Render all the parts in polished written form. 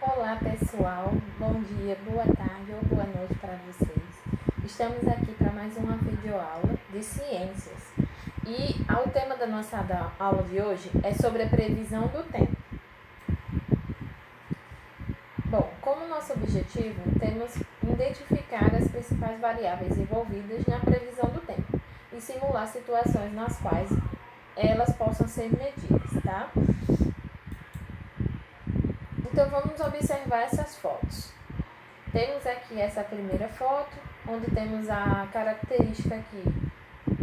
Olá pessoal, bom dia, boa tarde ou boa noite para vocês. Estamos aqui para mais uma videoaula de ciências e o tema da nossa aula de hoje é sobre a previsão do tempo. Bom, como nosso objetivo, temos identificar as principais variáveis envolvidas na previsão do tempo e simular situações nas quais elas possam ser medidas, tá? Então vamos observar essas fotos. Temos aqui essa primeira foto, onde temos a característica aqui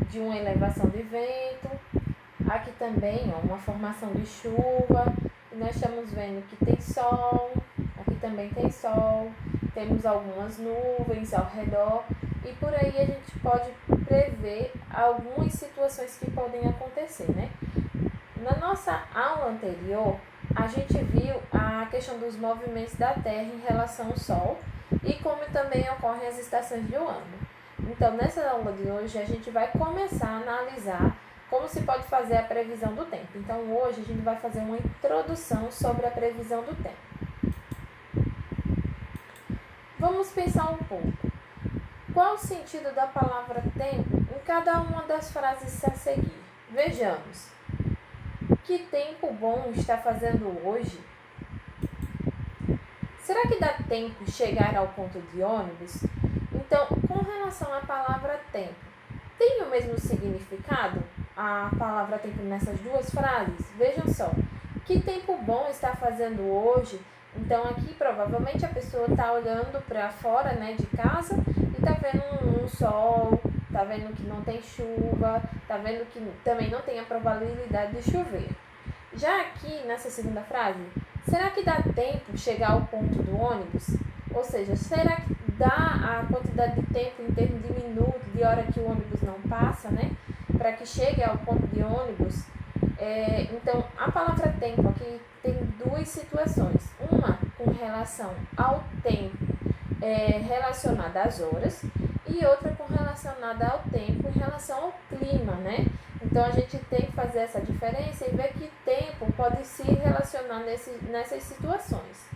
de uma elevação de vento. Aqui também, uma formação de chuva. E nós estamos vendo que tem sol, aqui também tem sol. Temos algumas nuvens ao redor. E por aí a gente pode prever algumas situações que podem acontecer, né? Na nossa aula anterior, a gente viu a questão dos movimentos da Terra em relação ao Sol e como também ocorrem as estações do ano. Então, nessa aula de hoje, a gente vai começar a analisar como se pode fazer a previsão do tempo. Então, hoje a gente vai fazer uma introdução sobre a previsão do tempo. Vamos pensar um pouco. Qual o sentido da palavra tempo em cada uma das frases a seguir? Vejamos. Que tempo bom está fazendo hoje? Será que dá tempo de chegar ao ponto de ônibus? Então, com relação à palavra tempo, tem o mesmo significado a palavra tempo nessas duas frases? Vejam só, que tempo bom está fazendo hoje? Então, aqui provavelmente a pessoa está olhando para fora, né, de casa e está vendo um sol, está vendo que não tem chuva, está vendo que também não tem a probabilidade de chover. Já aqui nessa segunda frase, será que dá tempo de chegar ao ponto do ônibus? Ou seja, será que dá a quantidade de tempo em termos de minuto, de hora que o ônibus não passa, né? Para que chegue ao ponto de ônibus? Então, a palavra tempo aqui tem duas situações. Uma com relação ao tempo relacionada às horas e outra com relacionada ao tempo em relação ao clima, né? Então, a gente tem que fazer essa diferença e ver que tempo pode se relacionar nessas situações.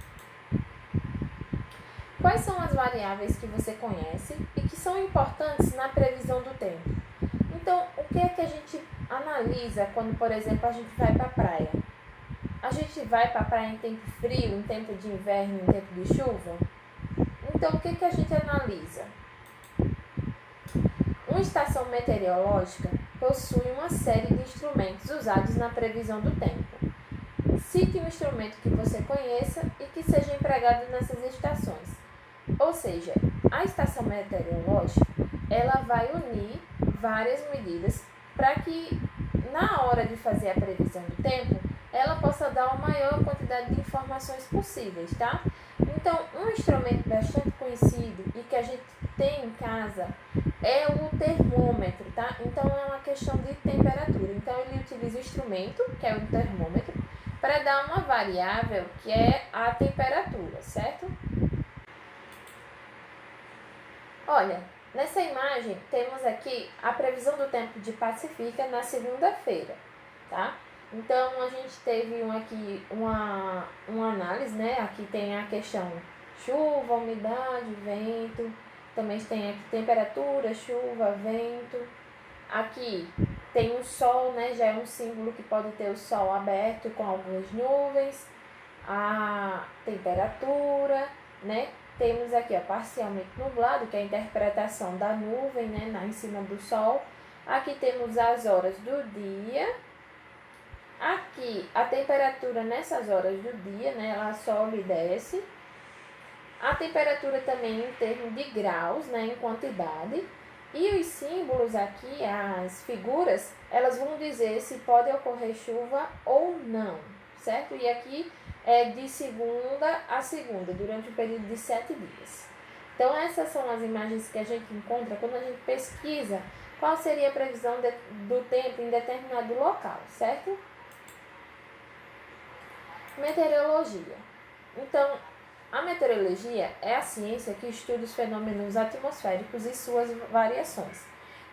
Quais são as variáveis que você conhece e que são importantes na previsão do tempo? Então, o que é que a gente analisa quando, por exemplo, a gente vai para a praia? A gente vai para a praia em tempo frio, em tempo de inverno, em tempo de chuva? Então, o que é que a gente analisa? Uma estação meteorológica possui uma série de instrumentos usados na previsão do tempo. Cite um instrumento que você conheça e que seja empregado nessas estações. Ou seja, a estação meteorológica ela vai unir várias medidas para que na hora de fazer a previsão do tempo ela possa dar a maior quantidade de informações possíveis, tá? Então, um instrumento bastante conhecido e que a gente tem em casa é o termômetro, tá? Então, é uma questão de temperatura. Então, ele utiliza o instrumento, que é o termômetro, para dar uma variável que é a temperatura, certo? Olha, nessa imagem temos aqui a previsão do tempo de Pacifica na segunda-feira, tá? Então, a gente teve aqui uma análise, né? Aqui tem a questão chuva, umidade, vento. Também tem aqui temperatura, chuva, vento. Aqui tem o sol, né? Já é um símbolo que pode ter o sol aberto com algumas nuvens. A temperatura, né? Temos aqui, parcialmente nublado, que é a interpretação da nuvem, né? Em cima do sol. Aqui temos as horas do dia. Aqui, a temperatura nessas horas do dia, né? Ela sobe e desce. A temperatura também em termos de graus, né? Em quantidade. E os símbolos aqui, as figuras, elas vão dizer se pode ocorrer chuva ou não, certo? E aqui é de segunda a segunda, durante um período de 7 dias. Então, essas são as imagens que a gente encontra quando a gente pesquisa qual seria a previsão do tempo em determinado local, certo? Meteorologia. Então, a meteorologia é a ciência que estuda os fenômenos atmosféricos e suas variações.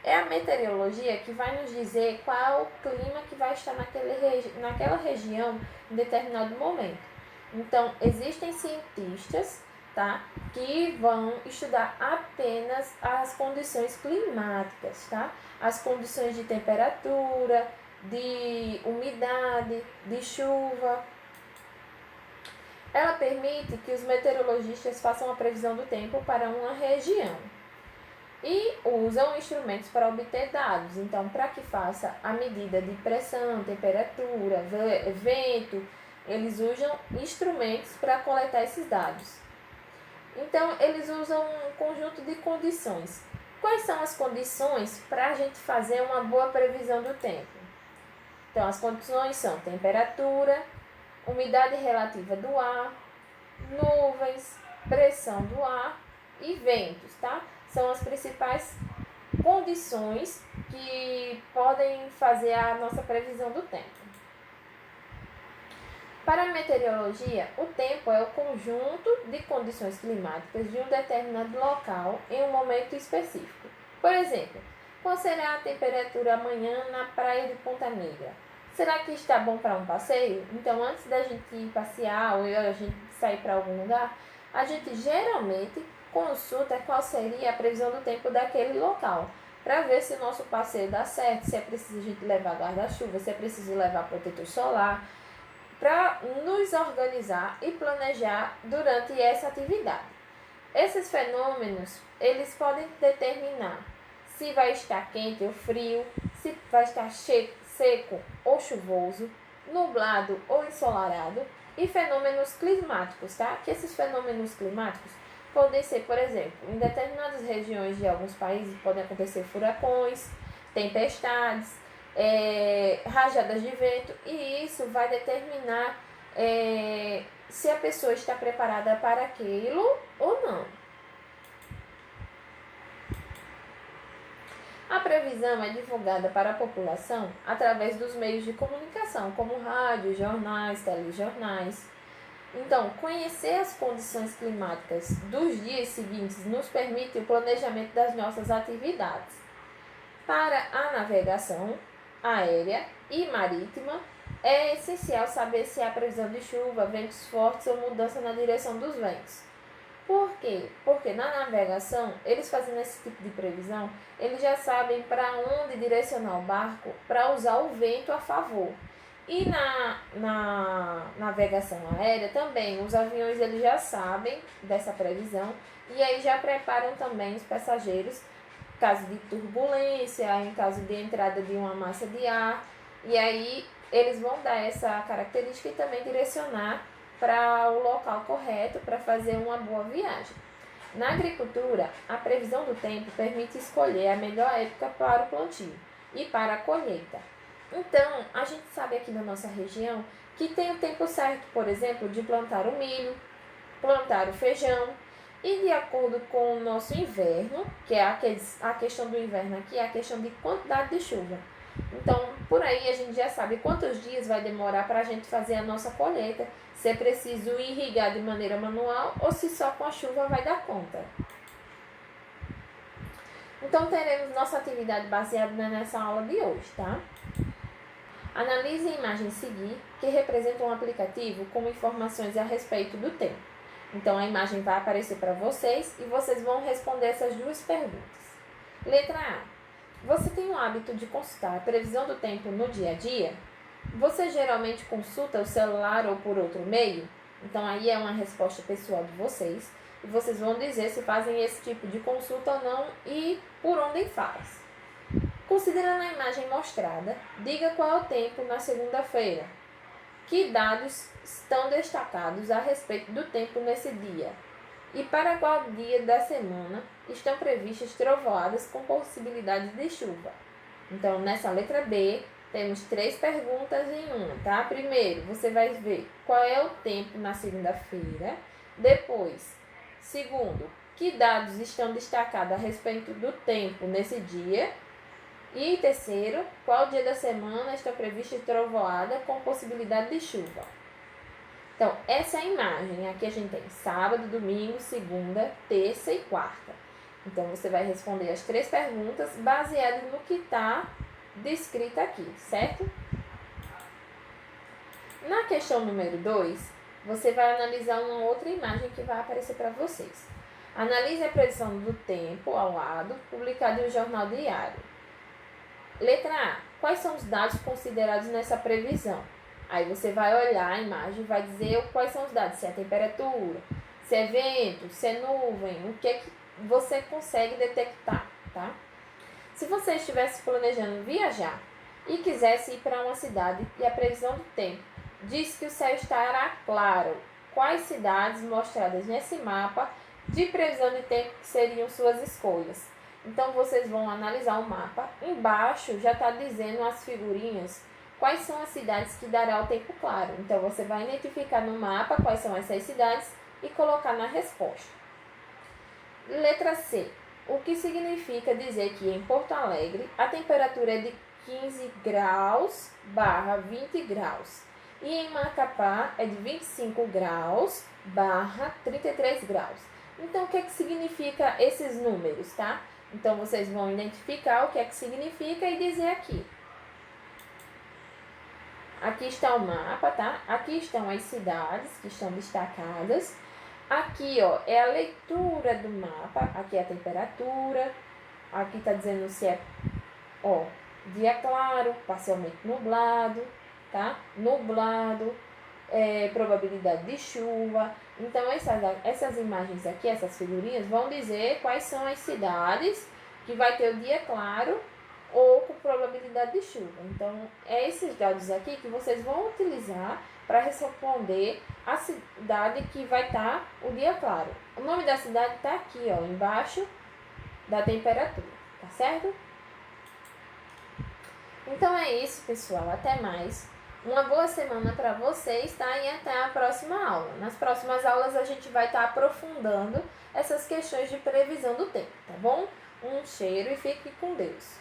É a meteorologia que vai nos dizer qual é o clima que vai estar naquela região em determinado momento. Então, existem cientistas, tá, que vão estudar apenas as condições climáticas, tá? As condições de temperatura, de umidade, de chuva. Ela permite que os meteorologistas façam a previsão do tempo para uma região e usam instrumentos para obter dados. Então, para que faça a medida de pressão, temperatura, vento, eles usam instrumentos para coletar esses dados. Então, eles usam um conjunto de condições. Quais são as condições para a gente fazer uma boa previsão do tempo? Então, as condições são temperatura, umidade relativa do ar, nuvens, pressão do ar e ventos, tá? São as principais condições que podem fazer a nossa previsão do tempo. Para a meteorologia, o tempo é o conjunto de condições climáticas de um determinado local em um momento específico. Por exemplo, qual será a temperatura amanhã na praia de Ponta Negra? Será que está bom para um passeio? Então, antes da gente ir passear ou a gente sair para algum lugar, a gente geralmente consulta qual seria a previsão do tempo daquele local, para ver se o nosso passeio dá certo, se é preciso a gente levar guarda-chuva, se é preciso levar protetor solar, para nos organizar e planejar durante essa atividade. Esses fenômenos, eles podem determinar se vai estar quente ou frio, se vai estar seco ou chuvoso, nublado ou ensolarado, e fenômenos climáticos, tá? Que esses fenômenos climáticos podem ser, por exemplo, em determinadas regiões de alguns países podem acontecer furacões, tempestades, rajadas de vento, e isso vai determinar se a pessoa está preparada para aquilo ou não. A previsão é divulgada para a população através dos meios de comunicação, como rádio, jornais, telejornais. Então, conhecer as condições climáticas dos dias seguintes nos permite o planejamento das nossas atividades. Para a navegação aérea e marítima, é essencial saber se há previsão de chuva, ventos fortes ou mudança na direção dos ventos. Por quê? Porque na navegação, eles fazendo esse tipo de previsão, eles já sabem para onde direcionar o barco para usar o vento a favor. E na navegação aérea também, os aviões eles já sabem dessa previsão e aí já preparam também os passageiros em caso de turbulência, em caso de entrada de uma massa de ar, e aí eles vão dar essa característica e também direcionar para o local correto para fazer uma boa viagem. Na agricultura, a previsão do tempo permite escolher a melhor época para o plantio e para a colheita. Então, a gente sabe aqui na nossa região que tem o tempo certo, por exemplo, de plantar o milho, plantar o feijão, e de acordo com o nosso inverno, que é a questão do inverno aqui, é a questão de quantidade de chuva. Então, por aí a gente já sabe quantos dias vai demorar para a gente fazer a nossa colheita, se é preciso irrigar de maneira manual ou se só com a chuva vai dar conta. Então, teremos nossa atividade baseada nessa aula de hoje, tá? Analise a imagem a seguir, que representa um aplicativo com informações a respeito do tempo. Então, a imagem vai aparecer para vocês e vocês vão responder essas duas perguntas. Letra A. Você tem o hábito de consultar a previsão do tempo no dia a dia? Você geralmente consulta o celular ou por outro meio? Então, aí é uma resposta pessoal de vocês. E vocês vão dizer se fazem esse tipo de consulta ou não e por onde faz. Considerando a imagem mostrada, diga qual é o tempo na segunda-feira. Que dados estão destacados a respeito do tempo nesse dia? E para qual dia da semana estão previstas trovoadas com possibilidade de chuva? Então, nessa letra B, temos 3 perguntas em uma, tá? Primeiro, você vai ver qual é o tempo na segunda-feira. Depois, segundo, que dados estão destacados a respeito do tempo nesse dia? E terceiro, qual dia da semana está prevista trovoada com possibilidade de chuva? Então, essa é a imagem. Aqui a gente tem sábado, domingo, segunda, terça e quarta. Então, você vai responder as 3 perguntas baseadas no que está descrito aqui, certo? Na questão número 2, você vai analisar uma outra imagem que vai aparecer para vocês. Analise a previsão do tempo ao lado, publicado em um jornal diário. Letra A. Quais são os dados considerados nessa previsão? Aí você vai olhar a imagem e vai dizer quais são os dados, se é temperatura, se é vento, se é nuvem, o que é que você consegue detectar, tá? Se você estivesse planejando viajar e quisesse ir para uma cidade e a previsão do tempo diz que o céu estará claro, quais cidades mostradas nesse mapa de previsão de tempo seriam suas escolhas? Então vocês vão analisar o mapa. Embaixo já está dizendo as figurinhas quais são as cidades que dará o tempo claro. Então você vai identificar no mapa quais são essas cidades e colocar na resposta. Letra C. O que significa dizer que em Porto Alegre a temperatura é de 15 graus barra 20 graus e em Macapá é de 25 graus barra 33 graus. Então, o que é que significa esses números, tá? Então, vocês vão identificar o que é que significa e dizer aqui. Aqui está o mapa, tá? Aqui estão as cidades que estão destacadas. Aqui, ó, é a leitura do mapa. Aqui é a temperatura. Aqui está dizendo se é, ó, dia claro, parcialmente nublado, tá? Nublado, probabilidade de chuva. Então, essas imagens aqui, essas figurinhas, vão dizer quais são as cidades que vai ter o dia claro ou com probabilidade de chuva. Então, é esses dados aqui que vocês vão utilizar para responder a cidade que vai estar o dia claro. O nome da cidade está aqui, ó, embaixo da temperatura, tá certo? Então é isso, pessoal. Até mais. Uma boa semana para vocês, tá? E até a próxima aula. Nas próximas aulas a gente vai estar aprofundando essas questões de previsão do tempo, tá bom? Um cheiro e fique com Deus.